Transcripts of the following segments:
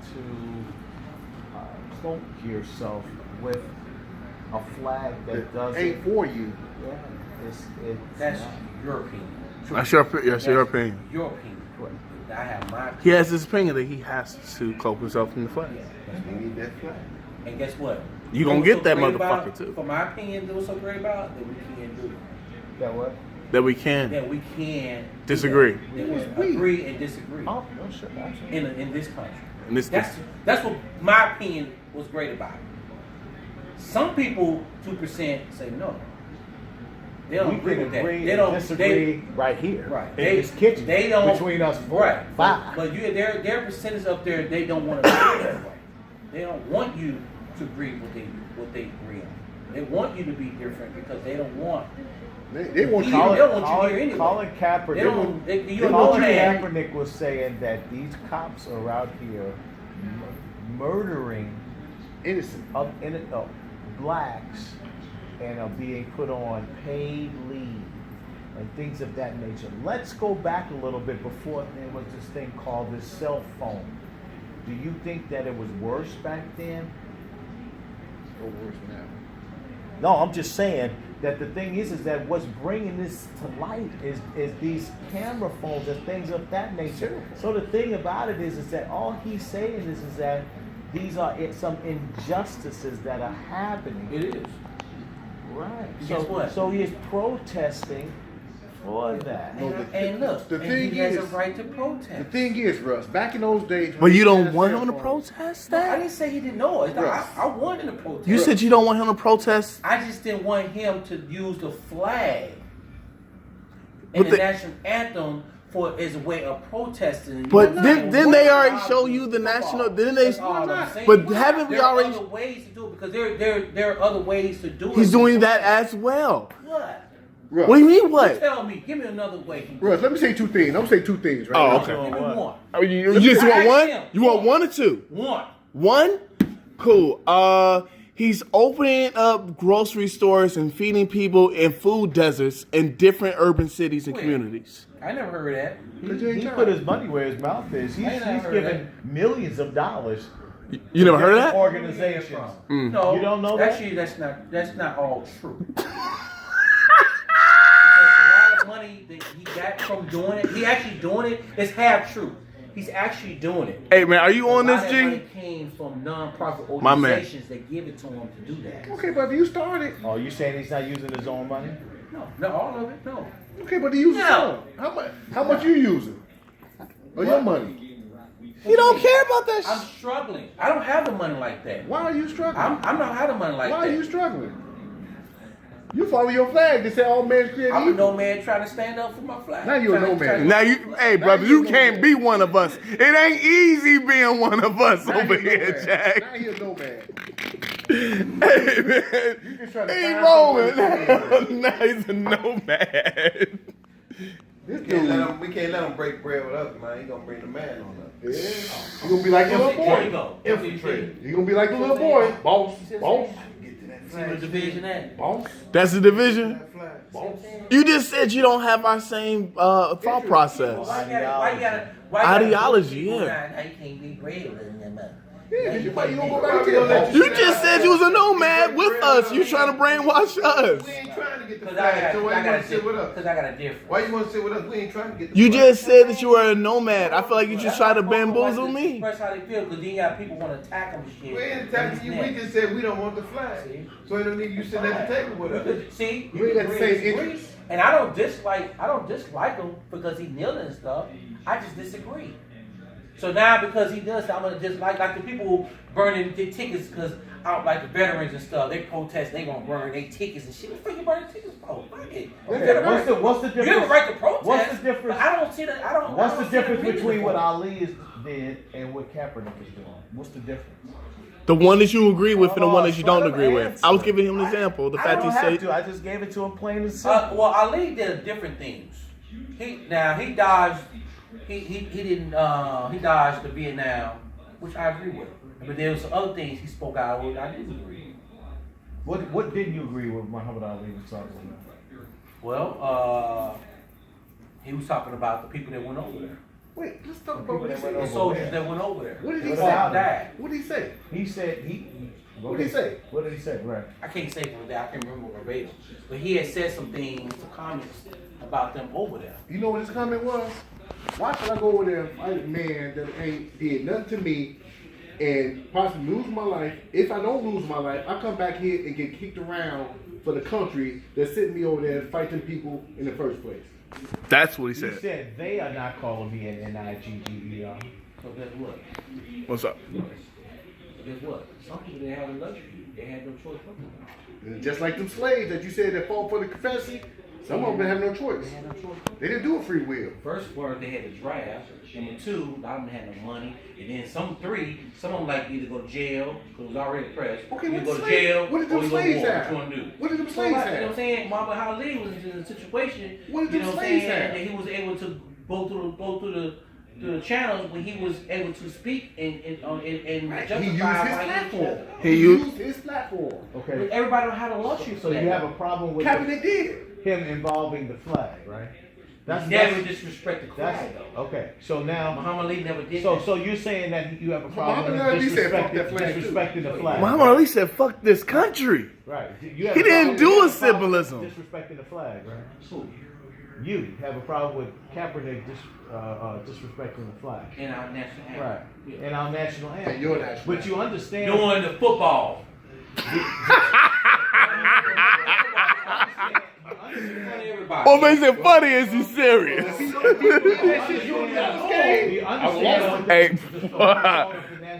to cloak yourself with a flag that doesn't ain't for you. Yeah, it's That's not. your opinion. That's your opinion. Your opinion. I have my opinion. He has his opinion that he has to cloak himself in the flag. We need that flag. And guess what? You gonna What's get that great motherfucker about, too. For my opinion, what's so great about that we can't do it. That what? That we can That we can disagree. that we agree and disagree Oh, no, sure, absolutely. in this country. And this That's what my opinion was great about it. Some people 2% say no. They don't We agree can with that. agree They and don't disagree right here, Right. in this kitchen, They don't between us four, right. five. But their percentage up there, they don't want to agree that way. They don't want you to agree with what they agree on. They want you to be different because they don't want. They want You- you. they don't want you here anyway. Colin Kaepernick. They don't. You Colin know that. Kaepernick was saying that these cops are out here murdering Innocent. blacks and are being put on paid leave and things of that nature. Let's go back a little bit before there was this thing called this cell phone. Do you think that it was worse back then? Or worse now. No, I'm just saying that the thing is that what's bringing this to light is these camera phones and things of that nature. So the thing about it is that all he's saying is that these are some injustices that are happening. It is. Right. Guess what? So he is protesting for that. No, And look, the and thing he has is- a right to The protest. thing is, Russ, back in those days. But you when don't had a want cell him to phone- protest I that? didn't say he didn't know it. Russ. I wanted him to protest. You said you don't want him to protest. I just didn't want him to use the flag But and the the- national anthem for as a way of protesting. But You're didn't not- they already That's show all. you the national? That's Didn't they? all I'm saying. But haven't we There are already? other ways to do it because there are other ways to do it. He's doing that as well. What? Russ, What do you mean? You What? tell me. Give me another way. Russ, let me say two things. I'm gonna say two things right Oh, now. okay. Give me one. Oh, you just want one? You want one or two? One. One? Cool. He's opening up grocery stores and feeding people in food deserts in different urban cities and Where? communities. I never heard of that. He put his money where his mouth is. He's I ain't never heard giving millions of dollars. You never heard of that? Organizations. No, You don't know that? Actually, that's not all true. Because a lot of money that he got from doing it, he actually doing it is half true. He's actually doing it. Hey man, are you on A this, lot of money G? came from non-profit My man. organizations that give it to him to do that. Okay, but if you started, Oh, you saying he's not using his own money? No, not all of it. No. okay, but he uses No. some. How much you using? Or your money? You don't care about that I'm shit. struggling. I don't have the money like that. Why are you struggling? I'm not having money like Why that. are you struggling? You follow your flag. They say all men create I'm a evil. nomad trying to stand up for my flag. Now you a Trying to- nomad. trying to- Now you, hey brother, you can't be one of us. It ain't easy being one of us Now over he a here, nomad. Jack. Now he a nomad. Hey man, just trying to he find rolling. somebody. Now he's a nomad. This We dude, can't let him break bread with us, man. He gonna bring the man on us. yeah. You gonna be like the little There you boy. go. Infiltrate. You gonna be like the little boy. Boss, boss, See what division at? boss, That's the division. That flag. boss. You just said you don't have our same thought process. Why Ideology, yeah. Now you can't be bread with them. Yeah, cause you gonna go Why back we to gonna let your You just said you was a nomad with us. You trying to brainwash us. We ain't trying to get the Because flag, so why you want to sit with us? Because I got a difference. Why you want to sit with us? We ain't trying to get the You flag. just said that you were a nomad. I feel like you just tried to bamboozle me. Express how they feel because then you got people want to attack them and shit. We ain't attacking you. We just said we don't want the flag. See? So it don't need you sitting at the table with us. See, We ain't got the can same disagree. interests. And I don't dislike him because he kneeling and stuff. I just disagree. So now because he does, I'm gonna dislike like the people burning their tickets because out like the veterans and stuff. They protest. They gonna burn their tickets and shit. What the fuck you burning tickets for? Fuck it. Okay, what's the You have a difference? right to protest. What's the difference? But I don't see that. I don't. What's I the don't see difference reason between for what it. Ali did and what Kaepernick is doing? What's the difference? The one that you agree with and the one that you Oh, don't let him agree with. answer. I was giving him an example. The I fact don't he have said to. I just gave it to him plain and simple. Well, Ali did different things. He dodged. He didn't. He dodged the Vietnam, which I agree with. But there was some other things he spoke out with. I didn't agree. What didn't you agree with Muhammad Ali was talking about? Well, he was talking about the people that went over there. Wait, let's talk People about what he that went said. The soldiers that went over there. What did he Without say? Died. What did he say? He said he. What did he say? What did he say? Right. I can't say from that. I can't remember verbatim. But he had said some things, some comments about them over there. You know what his comment was? Why should I go over there and fight a man that ain't did nothing to me and possibly lose my life? If I don't lose my life, I come back here and get kicked around for the country that sent me over there to fight them people in the first place. That's what he He said. said they are not calling me an Nigger. So guess what? What's up? Guess what? Some people didn't have the luxury. They had no choice but to. And just like them slaves that you said that fought for the Confederacy, some of them have no choice. They had no choice. They didn't do it free will. First word, they had to draft. Number two, a lot of them had no money. And then some of them like either go to jail, because it was already pressed. Okay, you what go the to slaves- jail, what did or them you go to slaves war. have? What you want to do? What did them So, slaves like, you know what I'm have? saying? Muhammad Ali was in a situation, What did you them know what I'm slaves saying, have? that he was able to go through the channels when he was able to speak and Right. justify He used his why platform. He He used- used his platform. Okay. Everybody don't have the luxury for So that. you have a problem with Kaepernick did. him involving the flag, right? Never disrespect the that's flag though. okay. So now, Muhammad Ali never did so that. so you're saying that you have a problem Muhammad Ali with said fuck that flag, too. disrespecting the flag. Muhammad Ali said, "Fuck this country." Right. You have He a didn't problem- do you a have problem with symbolism. Disrespecting the flag, right? Who? You have a problem with Kaepernick disrespecting the flag. In our national anthem. Right. Yeah. In our national anthem. And your national But you understand. Doing the football. Everybody. What makes it funny is he's serious. You understand. Hey,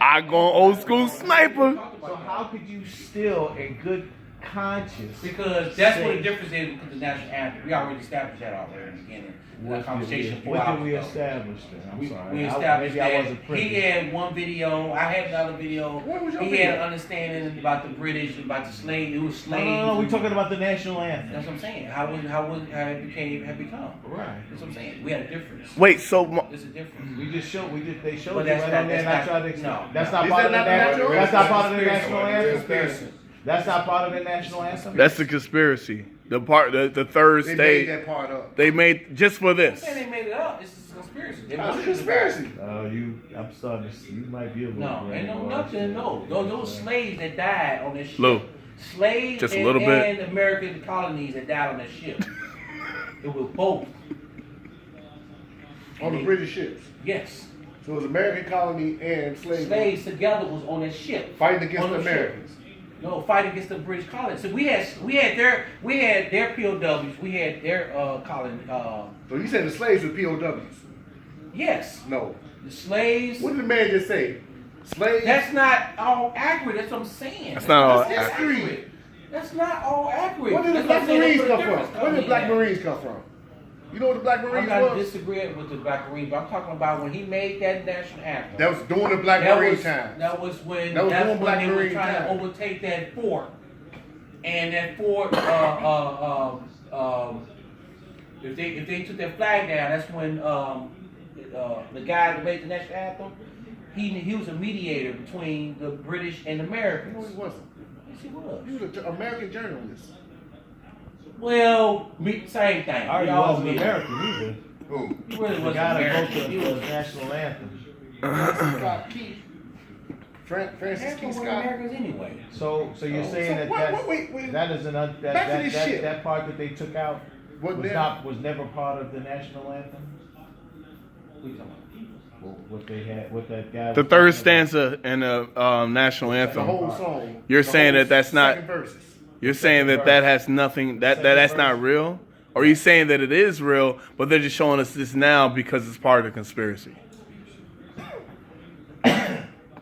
I go old school sniper. So how could you still, in good conscience, Because that's what the difference is with the national anthem. We already established that already in the beginning. That conversation 4 What did hours we ago. establish then? I'm sorry. We established Maybe I that wasn't privy. he had one video, I had another video. What was your He video? had an understanding about the British, about the slave. It was slaves. No, we're talking about the national anthem. That's what I'm saying. How it become. Right. That's what I'm saying. We had a difference. Wait, so There's a difference. They showed But you right that's on not- there, and I that's tried to not- explain. no. That's not Is part that of the not the national. national That's not anthem? part of the national anthem. Conspiracy. That's not part of the national anthem. that's the conspiracy. The third They made state that part up. they made just for I'm this. saying they made it up. It's a conspiracy. They That's a wanted it to be. conspiracy. I'm starting to see. You might be a little. No, ain't no brainwashed. nothing. No, those slaves that died on this ship. Lou, Slaves just a and, little bit. and American colonies that died on that ship. It was both. On the British ships. Yes. So it was American colony and slavery Slaves together was on that ship. fighting against On the the ship. Americans. No, fight against the British colonies. So we had their POWs. We had their colony. So you said the slaves were POWs? Yes, No. the slaves. What did the man just say? Slaves? That's not all accurate. That's what I'm saying. That's not all That's accurate. accurate. That's not all accurate. Where did the That's what Black I'm saying. Marines That's come where the from? difference Where did the comes Black in. Marines come from? You know what the Black I'm Marines not was? disagreeing with the Black Marines, but I'm talking about when he made that national anthem. That was during the Black That Marine was, time. that was when That was that's during when Black they were Marine trying time. to overtake that fort. And that fort, if they took that flag down, that's when the guy that made the national anthem, he was a mediator between the British and No, Americans. he wasn't. Yes, he was. He was an American journalist. Well, same thing. I We already all wasn't did. American either. Who? He really The wasn't guy that American. wrote He the was national anthem. Scott Keith. Francis Americans Keith were Scott. Americans anyway. So you're Oh, saying so that what- that's, wait. that is Back to this shit. that part that they took out Wasn't was there? was never part of the national anthem. What are you talking about? What they had, what that guy. The was third talking about. stanza in the national The anthem. whole song. You're The saying whole that that's not- second verses. You're saying that that has nothing. That's not real. Or are you saying that it is real, but they're just showing us this now because it's part of the conspiracy?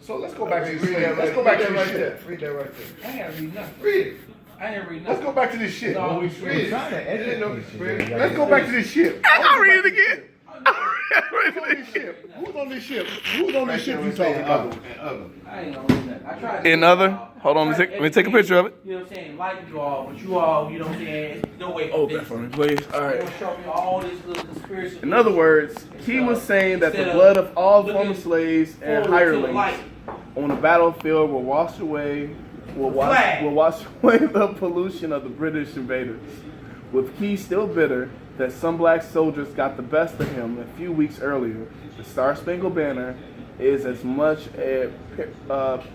So let's go back to this Read shit. that Let's right go back to there. this Read that right shit. there. Read that right there. I ain't gotta read nothing. Read it. I didn't read Let's nothing. go back to this shit. No, We're Read it. trying to It ain't no educate you. conspiracy. man. Let's go back to this shit. I'll read it again. Who's on this ship? Who's on this ship? Who's on this ship you talking about? I ain't gonna read nothing. I tried to In other? Hold on, let me take a picture of it. You know what I'm saying? Like you all, but you all, you know what I'm saying? No way. Oh, that for me, please. All They right. gonna show me all this little conspiracy. In other words, he was saying that the blood of all former slaves and hirelings on the battlefield will wash away the pollution of the British invaders. With Key still bitter, that some black soldiers got the best of him a few weeks earlier. The Star-Spangled Banner is as much a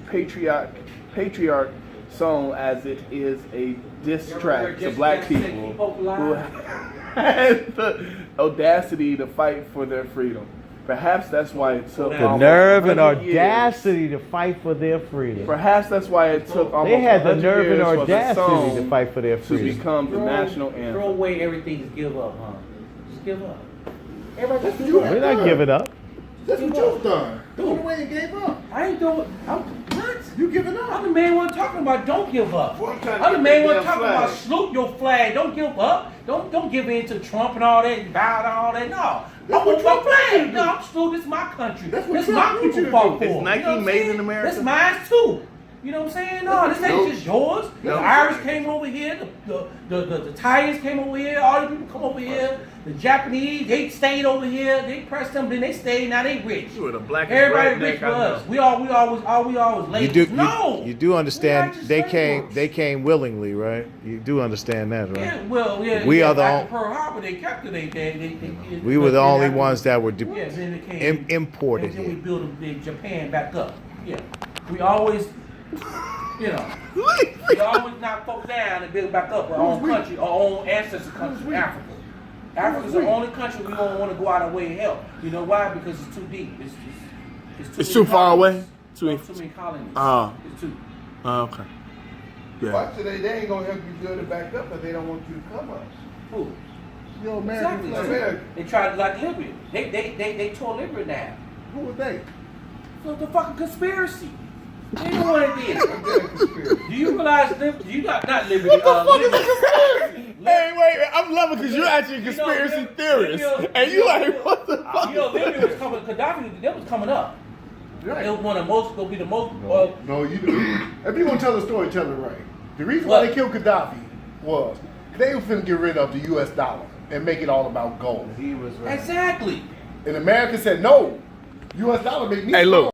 patriarch song as it is a diss track to black people who had the audacity to fight for their freedom. Perhaps that's why it took The almost nerve and 100 years. audacity to fight for their freedom. Perhaps that's why it took almost They had the 100 nerve and years for the audacity song to fight for their to freedom. become the national Throw anthem. away everything. Just give up, huh? Just give up. Everybody just That's give what up. you We're not giving up. That's what you've done. Threw it away and gave up. I ain't doing. What? You giving I'm up. the main one talking about don't give up. Well, I'm trying to I'm the get main that one damn talking flag. about salute your flag. Don't give up. Don't give in to Trump and all that and bow to all that. No. That's I what want my Trump wants you to flag. do. No, I'm still, this is my country. That's what This Trump my wants you people to fought do. for. Is Nike You know what I'm made in saying? America? That's mine too. You know what I'm saying? No, this ain't Nope. just yours. Nope. The Irish came over here. The Italians came over here. All the people come over here. The Japanese, they stayed over here. They pressed them, then they stayed. Now they rich. You were the blackest Everybody redneck rich I was. know. We always You labeled. do, No. you do understand We're not just they labels. came willingly, right? You do understand that, right? Yeah, well, yeah. We yeah, are the like on- at Pearl Harbor, they kept it. They We were the then only after- ones that were Yeah, then they came, imported and then we here. built Japan back up. Yeah, we always, you know, we always knock folks down and build back up our own country, our own ancestor country, Africa. Africa's the only country we don't want to go out of our way and help. You know why? Because it's too deep. It's It's many too far away? colonies. Too No, many- too many colonies. Ah. It's too. Okay. Yeah. Why today they ain't gonna help you build it back up if they don't want you to come us. Who? Yo, American Exactly. flag. America. They tried like Libya. They tore Libya down. Who was they? So the fucking conspiracy. They know what it is. They're a conspiracy. Do you realize you not Liberty? Hey, wait, I'm loving because you're actually a conspiracy theorist. And you like, what the fuck? You know, Libya was coming. Gaddafi, that was coming up. Right. It was one of the most. Gonna be the most. No, you do. If you gonna tell the story, tell it right. The reason why What? they killed Gaddafi was they were finna get rid of the U.S. dollar and make it all about gold. He was right. Exactly. And America said no. U.S. dollar make me Hey, look.